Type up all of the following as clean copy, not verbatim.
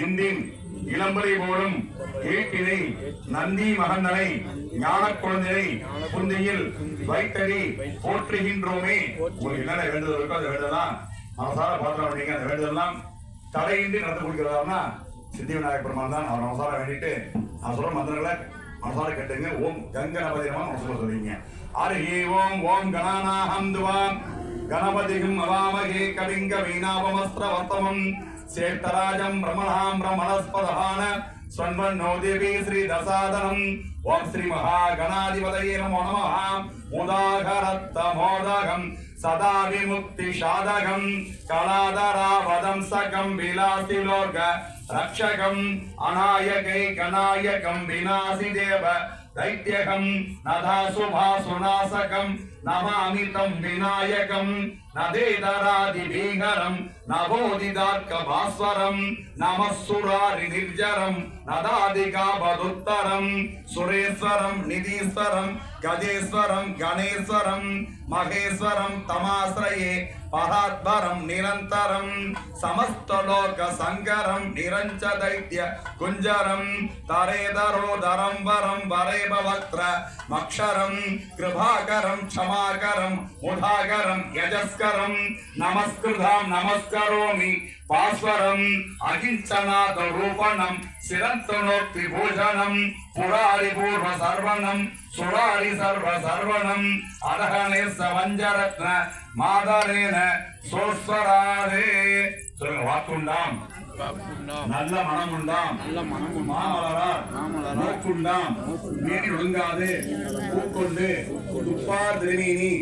இந்தின் இளம்பரை போலும் ஏட்டினை நந்தி மகந்தனை ஞான குழந்தையை புந்தியில் வைத்தடி போற்றுகின்றோமே. உங்களுக்கு என்னென்ன வேண்டுதல் இருக்கோ அந்த வேண்டுதலாம் மனசார பாத்திரம் அப்படிங்க. அந்த வேண்டுதலாம் தடையின்றி நடத்தி கொடுக்கிறாருன்னா சித்தி விநாயகர் பெருமான் தான். அவர் மனசார வேண்டிட்டு நான் சொல்ற மந்திரங்களை மனசார கேட்டுங்க. ஓம் கங்கணபதிரமா மனசுல சொல்றீங்க. ஹரி ஓம் ஓம் கணானாஹம் துவாம் கணபதிகும் அவாமகே கலிங்க வீணாபமஸ்திர வர்த்தமம் சேட்டராஜம் பிரமணாம் பிரமணஸ்பதஹான ஸ்வன்வன்னோ தேவி ஸ்ரீ தசாதனம். ஓம் ஸ்ரீ மகாகணாதிபதயே நமோ நமः. முதாகரத்த மோதகம் சதா விமுக்தி சாதகம் கலாதராவதம் சகம் விலாசிலோர்க ரக்ஷகம் அநாயகை கநாயகம் விநாசி தேவ दैत्यकं नदाशुभासुनाशकं नमामितं विनायकं नदेदरादिभीकरं नवोदिदार्कभास्वरं नमः सुरारिनिर्जरं नदादिकावदुत्तरं सुरेश्वरं निधीश्वरं गजेश्वरं गणेश्वरं महेश्वरं तमाश्रये परात्परं निरन्तरं समस्तलोकशङ्करं निरञ्च दैत्य कुञ्जरं तरेदरोदरं वरं वरेभवक्त्र मक्षरं कृपाकरं क्षमाकरं मुधाकरं यजस्करं नमस्कृतां नमस्करोमि पास्वरं अकिञ्चनादरूपणं शिरन्तनोक्तिभूषणं पुरारिपूर्व सर्वणं सुरारि सर्व सर्वणं अरहणे सवञ्जरत्न मादरेण सोस्वरारे. சொல்லுங்க. வாக்குண்டாம் நல்ல மனம் உண்டாம் மாமலரார் நோக்குண்டாம் மேனி ஒழுங்காது பூக்கொண்டு துப்பார் திருமீனி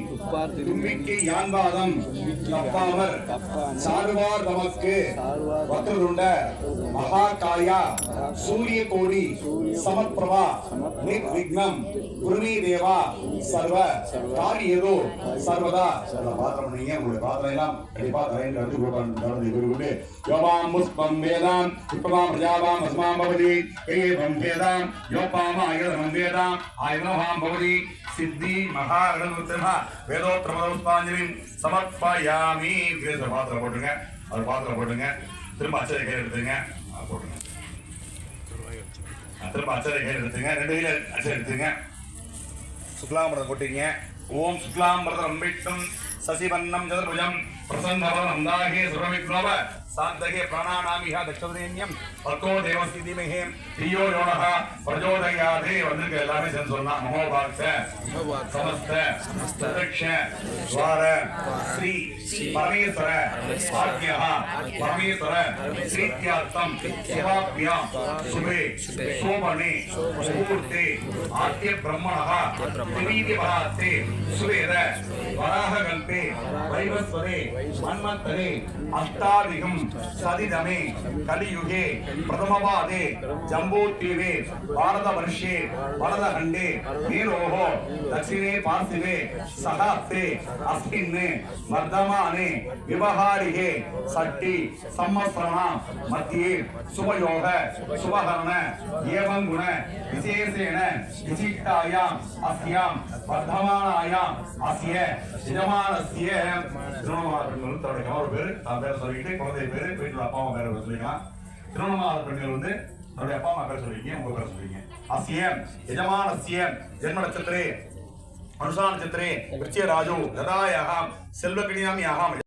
தும்பிக்கை யான்பாதம் தப்பாவர் சாருவார் தமக்கு வக்ரதுண்ட மகாகாயா சூரிய கோடி சமப்பிரபா நிர்விக்னம் குருணி தேவா சர்வ காரியதோ சர்வதா. பாத்திரம் நீங்க உங்களுடைய பாத்திரம் எல்லாம் கண்டிப்பா தரையில் நடந்து கொடுப்பாங்க. யோபாம் புஷ்பம் வேதாம் விப்ரவாம் பிரஜாவாம் அஸ்மாம் பவதி ஏவம் வேதாம் யோபாம் ஆயுதம் வேதாம் ஆயுதமாம் பவதி சித்தி மகா கணபதிமா வேதோத்ரமதோஸ்பாஞ்சலி சமர்ப்பயாமி. பாத்திரம் போட்டுங்க. அது பாத்திரம் போட்டுங்க. திரும்ப அச்சரை கையில் எடுத்துங்க. போட்டுங்க. திரும்ப அச்சரை கையில் எடுத்துங்க. 2 கையில அச்சரை எடுத்துங்க. சுக்லாமிரதம் கொட்டிங்க. ஓம் சுக்லாமிரதம் விஷ்ணும் சசிவன்னம் சதுர்புஜம் பிரசன்னவரம் தாகே சுரவிக்னவ சாந்தகே பிராணாநாமிஹ தக்ஷதேன்யம் பர்கோ தேவஸ்தி தீமஹே தியோ யோனஹ பிரஜோதயாதே. வந்திருக்க எல்லாமே சேர்ந்து சொல்லலாம். மகோபாக்ஷ சமஸ்த சதக்ஷ ஸ்வார ஸ்ரீ பரமேஸ்வர ஆக்ஞா பரமேஸ்வர ஸ்ரீத்யார்த்தம் சிவாப்யாம் சுபே சோபனே முகூர்த்தே ஆத்ய பிரம்மணஹ திவீதி பராத்தே சுவேத வராக கல்பே வைவஸ்வரே மன்வந்தரே அஷ்டாதிகம் சதிதமே கலியுகே பிரதமவாதே ஜம்பூத்வீபே பாரதவர்ஷே வரதகண்டே நீரோஹோ தட்சிணே பார்த்திவே சகாப்தே அஸ்மின் வர்தமானே விவகாரிகே சட்டி சம்மஸ்ரணா மத்தியே சுபயோக சுபகரண ஏவங்குண விசேஷேன விசிஷ்டாயாம் அஸ்யாம் வர்தமானாயாம் அஸ்ய யஜமானஸ்ய. திருமணமான தன்னுடைய கணவர் பேரு தான் பேரை சொல்லிக்கிட்டு குழந்தை பேரு வீட்டுல அப்பா அம்மா பேரை சொல்லிக்கலாம். திருமணமான பெண்கள் வந்து தன்னுடைய அப்பா அம்மா பேர் சொல்லிருக்கீங்க. உங்க பேரை சொல்லிருக்கீங்க. அஸ்யம் யஜமானஸ்யம் ஜென்ம நட்சத்திரே அனுஷா நட்சத்திரே விருச்சிக ராஜு லதாயாம் செல்வகணியாம் யாகாம்.